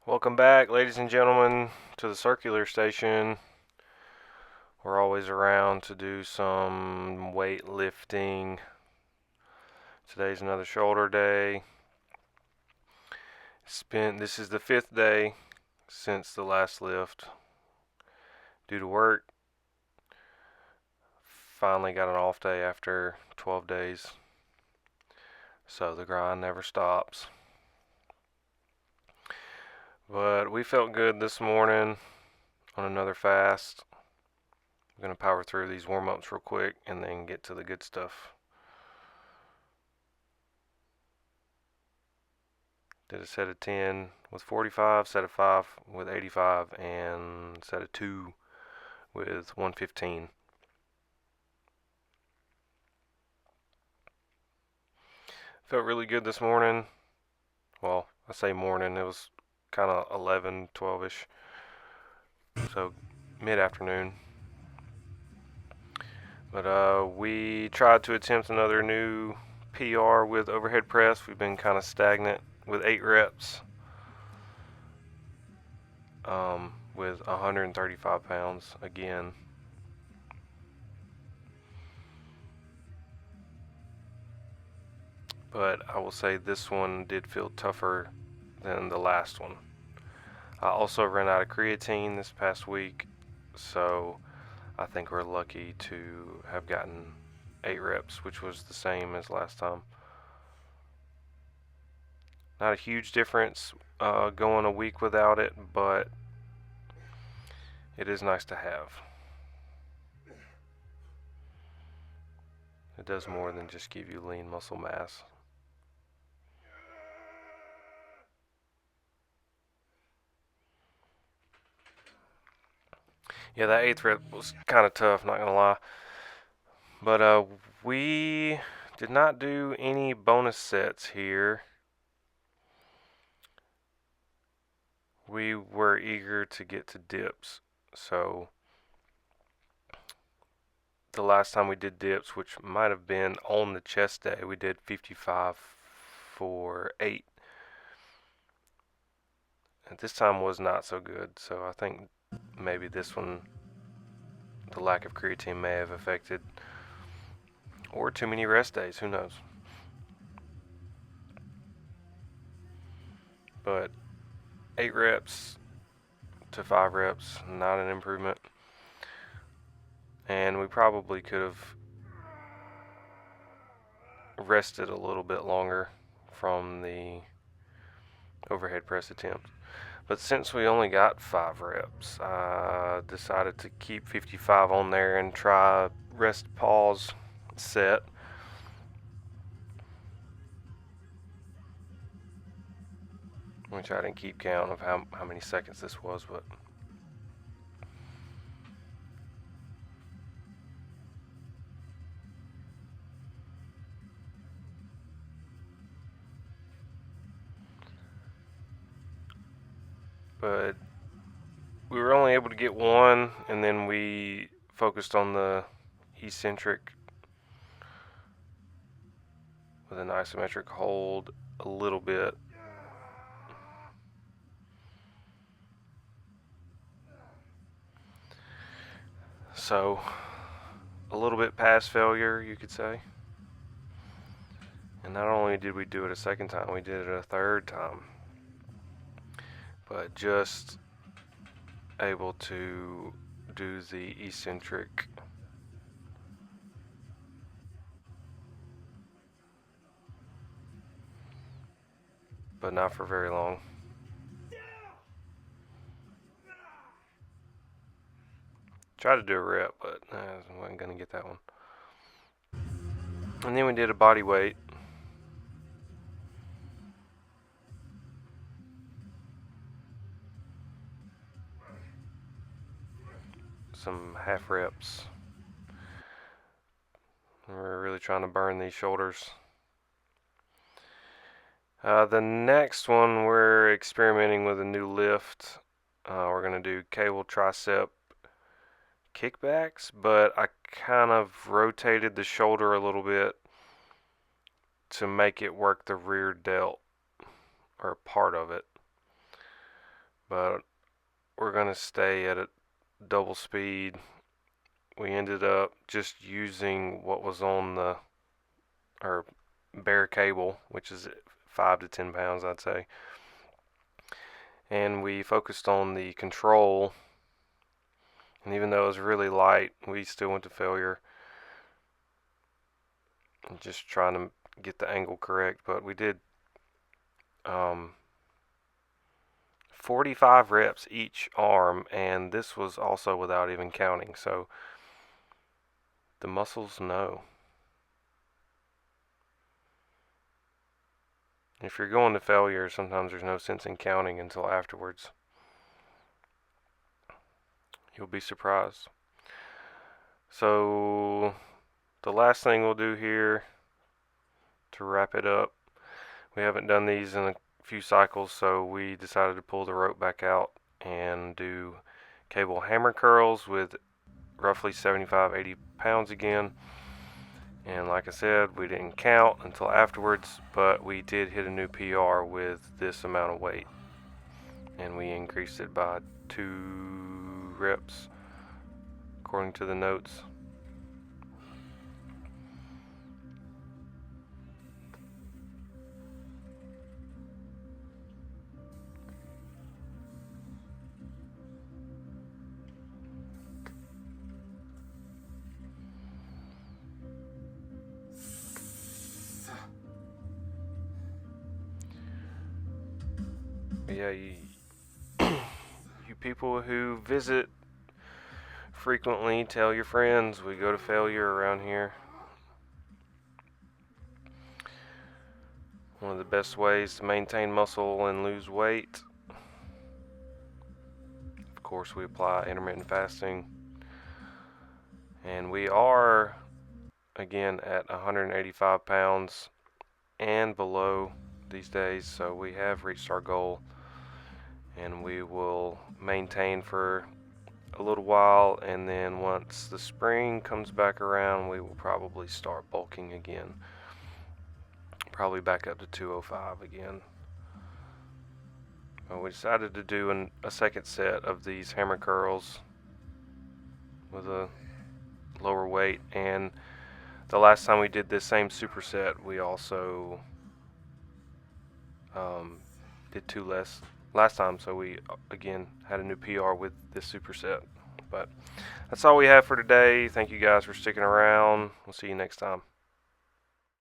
Welcome back, ladies and gentlemen, to the circular station. We're always around to do some weightlifting. Today's another shoulder day. This is the 5th day since the last lift. Due to work, finally got an off day after 12 days. So the grind never stops. But we felt good this morning on another fast. I'm going to power through these warm-ups real quick and then get to the good stuff. Did a set of 10 with 45, set of 5 with 85, and set of 2 with 115. Felt really good this morning. Well, I say morning, it was kind of 11, 12-ish. So mid-afternoon. But we tried to attempt another new PR with overhead press. We've been kind of stagnant with 8 reps. With 135 pounds again. But I will say this one did feel tougher than the last one. I also ran out of creatine this past week, so I think we're lucky to have gotten 8 reps, which was the same as last time. Not a huge difference going a week without it, but it is nice to have. It does more than just give you lean muscle mass. Yeah, that 8th rep was kind of tough, not gonna lie. But we did not do any bonus sets here. We were eager to get to dips, so the last time we did dips, which might have been on the chest day, we did 55 for 8. And this time was not so good, so I think maybe this one, the lack of creatine may have affected, or too many rest days, who knows. But 8 reps to 5 reps, not an improvement. And we probably could have rested a little bit longer from the overhead press attempt. But since we only got 5 reps, I decided to keep 55 on there and try rest pause set. Which I didn't keep count of how many seconds this was, but we were only able to get one, and then we focused on the eccentric with an isometric hold a little bit. So a little bit past failure, you could say. And not only did we do it a second time, we did it a third time. But just able to do the eccentric but not for very long. Tried to do a rep, but I wasn't going to get that one. And then we did a body weight. Some half reps. We're really trying to burn these shoulders. The next one, we're experimenting with a new lift. We're going to do cable tricep kickbacks, but I kind of rotated the shoulder a little bit to make it work the rear delt, or part of it. but we're going to stay at a double speed. We ended up just using what was on the our bare cable, which is 5 to 10 pounds, I'd say. And we focused on the control, and even though it was really light, we still went to failure. Just trying to get the angle correct, but we did 45 reps each arm, and this was also without even counting, so the muscles know. If you're going to failure, sometimes there's no sense in counting until afterwards. You'll be surprised. So the last thing we'll do here to wrap it up, we haven't done these in a few cycles, so we decided to pull the rope back out and do cable hammer curls with roughly 75-80 pounds again. And like I said, we didn't count until afterwards, but we did hit a new PR with this amount of weight, and we increased it by 2 reps according to the notes. But yeah, you people who visit frequently, tell your friends we go to failure around here. One of the best ways to maintain muscle and lose weight. Of course, we apply intermittent fasting, and we are again at 185 pounds and below these days, so we have reached our goal, and we will maintain for a little while, and then once the spring comes back around, we will probably start bulking again, probably back up to 205 again. We decided to do a second set of these hammer curls with a lower weight, and the last time we did this same superset, we also did 2 less last time, so we again had a new PR with this superset. But that's all we have for today. Thank you guys for sticking around. We'll see you next time.